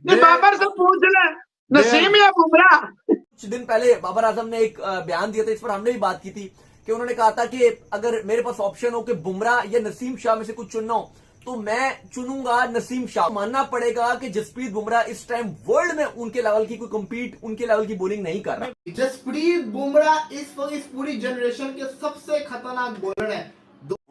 बाबर से पूछ ले, नसीम या बुमराह। कुछ दिन पहले बाबर आजम ने एक बयान दिया था, इस पर हमने भी बात की थी कि उन्होंने कहा था कि अगर मेरे पास ऑप्शन हो कि बुमराह या नसीम शाह में से कुछ चुनना हो तो मैं चुनूंगा नसीम शाह। मानना पड़ेगा कि जसप्रीत बुमराह इस टाइम वर्ल्ड में उनके लेवल की कोई कंपीट, उनके लेवल की बॉलिंग नहीं कर रहा। जसप्रीत बुमराह इस वक्त इस पूरी जनरेशन के सबसे खतरनाक बॉलर है।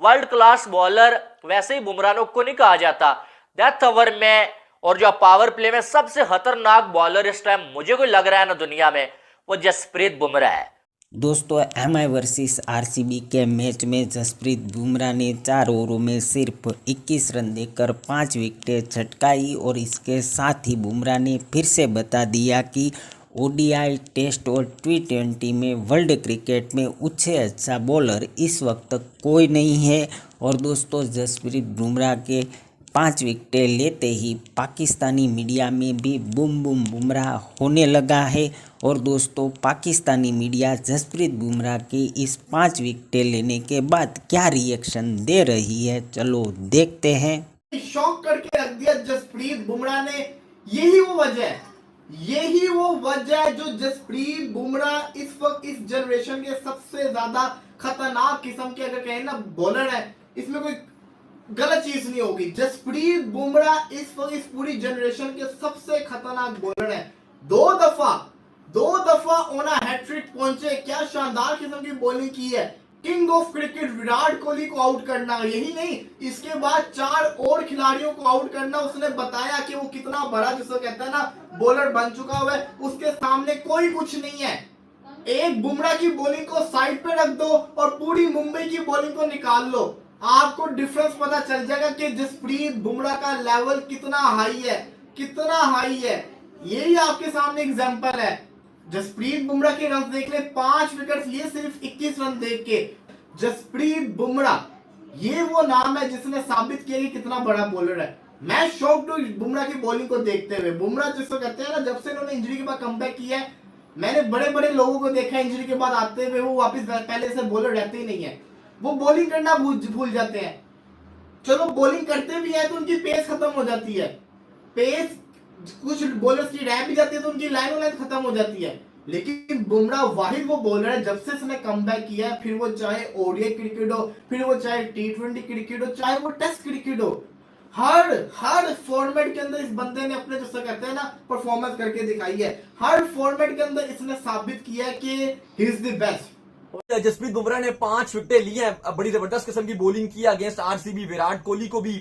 वर्ल्ड क्लास बॉलर वैसे ही बुमराह को नहीं कहा जाता। डेथ ओवर में और जो पावर प्ले में सबसे खतरनाक बॉलर इस टाइम मुझे कोई लग रहा है ना दुनिया में, वो जसप्रीत बुमराह है। दोस्तों, एमआई वर्सेस आरसीबी के मैच में जसप्रीत बुमराह ने 4 ओवरों में सिर्फ 21 रन देकर 5 विकेटें झटकाई और इसके साथ ही बुमराह ने फिर से बता दिया कि ओडीआई, टेस्ट और T20 में वर्ल्ड क्रिकेट में उससे अच्छा बॉलर इस वक्त कोई नहीं है। और दोस्तों, जसप्रीत बुमराह के 5 विकेटें लेते ही पाकिस्तानी मीडिया में भी बूम बूम बुमराह होने लगा है। और दोस्तों, पाकिस्तानी मीडिया जसप्रीत बुमराह के इस 5 विकेटें लेने के बाद क्या रिएक्शन दे रही है, चलो देखते हैं। शॉक करके रख दिया जसप्रीत बुमराह ने। यही वो वजह है जो जसप्रीत बुमराह इस वक्त इस जनरेशन के सबसे ज्यादा खतरनाक किस्म के, अगर कहें ना, बॉलर है। इसमें कोई गलत चीज नहीं होगी। जसप्रीत बुमराह इस वक्त इस पूरी जनरेशन के सबसे खतरनाक बॉलर है। दो दफा ऑन हैट्रिक पहुंचे। क्या शानदार किस्म की बॉलिंग की है। King of cricket Virat Kohli को आउट करना, यही नहीं, इसके बाद 4 और खिलाड़ियों को आउट करना। उसने बताया कि वो कितना बड़ा, जिसको कहते हैं ना, बॉलर बन चुका हुआ है। उसके सामने कोई कुछ नहीं है। एक बुमराह की बॉलिंग को साइड पे रख दो और पूरी मुंबई की बॉलिंग को निकाल लो, आपको डिफरेंस पता चल जाएगा कि जसप्रीत बुमराह का लेवल कितना हाई है। यही आपके सामने एग्जांपल है। जसप्रीत बुमराह के रन देख ले, 5 विकेट लिए सिर्फ 21 रन देख के। जसप्रीत बुमराह, ये वो नाम है जिसने साबित किया कि कितना बड़ा बॉलर है। मैं शॉक्ड हूं बुमराह की बॉलिंग को देखते हुए। बुमराह जिसको कहते हैं ना, जब से इन्होंने इंजरी के बाद कमबैक किया है, मैंने बड़े बड़े लोगों को देखा इंजरी के बाद आते हुए, वो वापस पहले से बॉलर रहते ही नहीं है। वो बॉलिंग करना भूल जाते हैं। चलो बॉलिंग करते भी है तो उनकी पेस खत्म हो जाती है। पेस कुछ बॉलर्स की रह भी जाती है तो उनकी लाइन खत्म हो जाती है। लेकिन बुमराह वाहिद वो बॉलर है, जब से इसने कमबैक किया है, फिर वो चाहे ओडीआई क्रिकेट हो, फिर वो चाहे T20 क्रिकेट हो, चाहे वो टेस्ट क्रिकेट हो, हर फॉर्मेट के अंदर इस बंदे ने अपने, जो कहते हैं ना, परफॉर्मेंस करके दिखाई है। हर फॉर्मेट के अंदर इसने साबित किया है कि he is the best. Jasprit Bumrah ने 5 विकेटें ली हैं। बड़ी जबरदस्त किस्म की बॉलिंग की अगेंस्ट आरसीबी। विराट कोहली को भी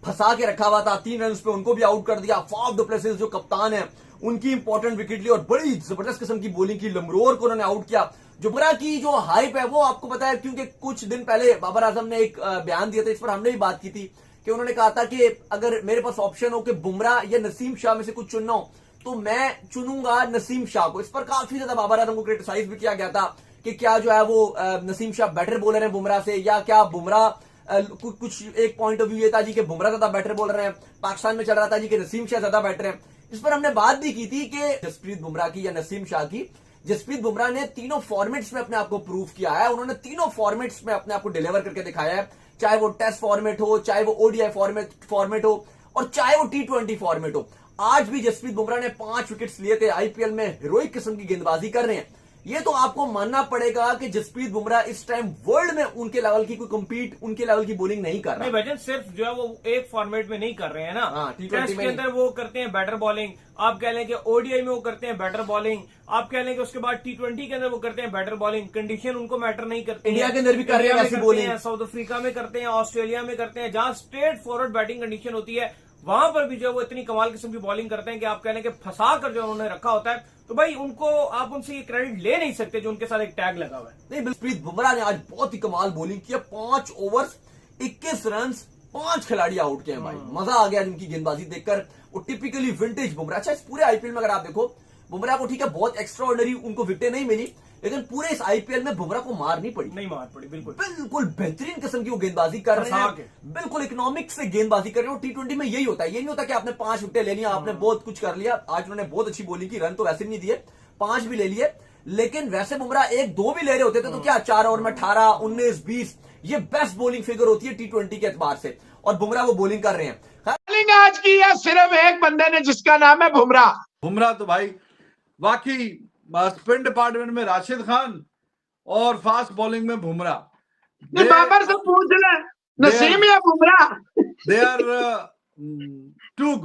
फंसा के रखा हुआ था, 3 रन पे उनको भी आउट कर दिया। फाफ डु प्लेसिस जो कप्तान है, उनकी इंपॉर्टेंट विकेट ली और बड़ी जबरदस्त किस्म की बॉलिंग की। लमरोर को उन्होंने आउट किया। जो बुमराह की जो हाइप है वो आपको पता है, क्योंकि कुछ दिन पहले बाबर आजम ने एक बयान दिया था, इस पर हमने भी बात की थी कि उन्होंने कहा था कि अगर मेरे पास ऑप्शन हो कि बुमराह या नसीम शाह में से कुछ चुनना हो तो मैं चुनूंगा नसीम शाह को। इस पर काफी ज्यादा बाबर आजम को क्रिटिसाइज भी किया गया था कि क्या जो है वो नसीम शाह बेटर बॉलर है बुमराह से, या क्या बुमराह कुछ एक पॉइंट ऑफ व्यू ये था जी कि बुमराह ज्यादा बेटर बॉलर है। पाकिस्तान में चल रहा था जी कि नसीम शाह ज्यादा बेटर है। इस पर हमने बात भी की थी कि जसप्रीत बुमराह की या नसीम शाह की। जसप्रीत बुमराह ने तीनों फॉर्मेट्स में अपने आप को प्रूव किया है। उन्होंने तीनों फॉर्मेट्स में अपने आप को डिलीवर करके दिखाया है, चाहे वो टेस्ट फॉर्मेट हो, चाहे वो ओडीआई फॉर्मेट हो और चाहे वो T20 फॉर्मेट हो। आज भी जसप्रीत बुमराह ने 5 विकेट्स लिए थे। आईपीएल में हीरोइक किस्म की गेंदबाजी कर रहे हैं। ये तो आपको मानना पड़ेगा कि जसप्रीत बुमराह इस टाइम वर्ल्ड में उनके लेवल की कोई कंपीट, उनके लेवल की बॉलिंग नहीं कर रहा। भाईजान सिर्फ जो है वो एक फॉर्मेट में नहीं कर रहे हैं ना। टेस्ट के अंदर वो करते हैं बेटर बॉलिंग, आप कह लें कि ओडीआई में वो करते हैं बेटर बॉलिंग, आप कह लें कि उसके बाद T20 के अंदर वो करते हैं बेटर बॉलिंग। कंडीशन उनको मैटर नहीं करती। इंडिया के अंदर भी कर रहे हैं वैसी बॉलिंग, साउथ अफ्रीका में करते हैं, ऑस्ट्रेलिया में करते हैं, जहां स्ट्रेट फॉरवर्ड बैटिंग कंडीशन होती है, वहां पर भी जो वो इतनी कमाल किस्म की बॉलिंग करते हैं कि आप कह लें कि फंसा कर जो उन्होंने रखा होता है। तो भाई उनको आप उनसे ये क्रेडिट ले नहीं सकते जो उनके साथ एक टैग लगा हुआ है। नहीं, जसप्रीत बुमराह ने आज बहुत ही कमाल बॉलिंग किया। 5 ओवर्स 21 रन, 5 खिलाड़ी आउट किए भाई। मजा आ गया उनकी गेंदबाजी देखकर। वो टिपिकली विंटेज बुमराह। अच्छा, इस पूरे आईपीएल में अगर आप देखो, बुमराह को ठीक है बहुत एक्स्ट्रा ऑर्डिनरी उनको विकेटें नहीं मिली, लेकिन पूरे इस आईपीएल में बुमराह को मार नहीं पड़ी। बिल्कुल बेहतरीन किस्म की वो गेंदबाजी कर रहे हैं। बिल्कुल इकोनॉमिक्स से गेंदबाजी कर रहे हैं। T20 में यही होता है। ये नहीं होता कि आपने 5 विकेटें ले लिया, आपने बहुत कुछ कर लिया। आज उन्होंने बहुत अच्छी बॉलिंग की, रन तो वैसे नहीं दिए, 5 भी ले लिए। लेकिन वैसे बुमराह 1-2 भी ले रहे होते थे तो क्या 4 ओवर में 18, 19, 20 ये बेस्ट बॉलिंग फिगर होती है T20 के एतबार से। और बुमराह वो बॉलिंग कर रहे हैं। बॉलिंग आज की है सिर्फ एक बंदे ने जिसका नाम है बुमराह। बुमराह तो भाई वाकई स्पिन डिपार्टमेंट में राशिद खान और फास्ट बॉलिंग में बुमराह। ये बाबर से पूछ ले नसीम या Bumrah. They are too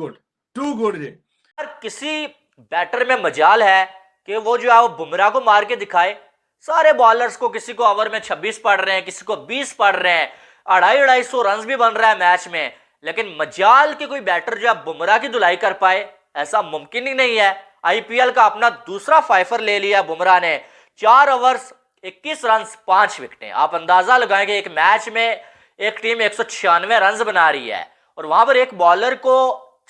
good जी। किसी बैटर में मजाल है कि वो जो है वो बुमराह को मार के दिखाए। सारे बॉलर्स को, किसी को ओवर में 26 पड़ रहे हैं, किसी को 20 पड़ रहे हैं, 250-250 रन भी बन रहा है मैच में, लेकिन मजाल के कोई बैटर जो है बुमराह की धुलाई कर पाए, ऐसा मुमकिन ही नहीं है। आईपीएल का अपना दूसरा फाइफर ले लिया बुमराह ने। 4 ओवर्स 21 रन 5 विकेटें। आप अंदाजा लगाएं कि एक मैच में एक टीम 196 रन बना रही है और वहां पर एक बॉलर को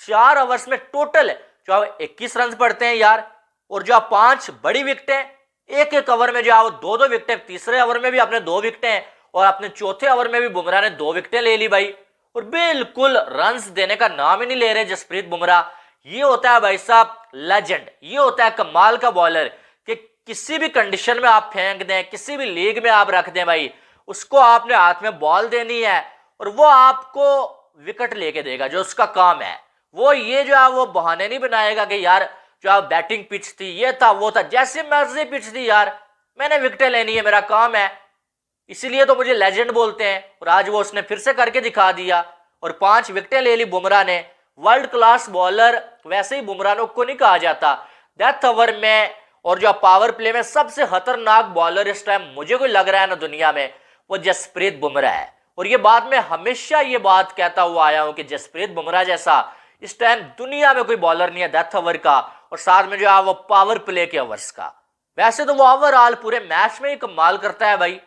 4 ओवर्स में टोटल जो 21 रन पड़ते हैं यार। और जो 5 बड़ी विकेटें, एक ओवर में जो है वो 2-2 विकेटें, तीसरे ओवर में भी अपने 2 विकेटें और अपने चौथे ओवर में भी बुमराह ने 2 विकेटें ले ली भाई। और बिल्कुल रन्स देने का नाम ही नहीं ले रहे जसप्रीत बुमराह। ये होता है भाई साहब लेजेंड, ये होता है कमाल का बॉलर कि किसी भी कंडीशन में आप फेंक दें, किसी भी लीग में आप रख दें भाई, उसको आपने हाथ में बॉल देनी है और वो आपको विकेट लेके देगा। जो उसका काम है वो ये जो है वो बहाने नहीं बनाएगा कि यार जो बैटिंग पिच थी, ये था, वो था, जैसे मर्जी पिच थी यार, मैंने विकेटें लेनी है, मेरा काम है, इसीलिए तो मुझे लेजेंड बोलते हैं। और आज वो उसने फिर से करके दिखा दिया और 5 विकेटें ले ली बुमराह ने। वर्ल्ड क्लास बॉलर वैसे ही बुमराह को नहीं कहा जाता। डेथ ओवर में और जो पावर प्ले में सबसे खतरनाक बॉलर इस टाइम मुझे कोई लग रहा है ना दुनिया में, वो जसप्रीत बुमराह है। और ये बात मैं हमेशा ये बात कहता हुआ आया हूं कि जसप्रीत बुमराह जैसा इस टाइम दुनिया में कोई बॉलर नहीं है डेथ ओवर का, और साथ में जो है वो पावर प्ले के ओवर्स का। वैसे तो वो ओवरऑल पूरे मैच में ही कमाल करता है भाई।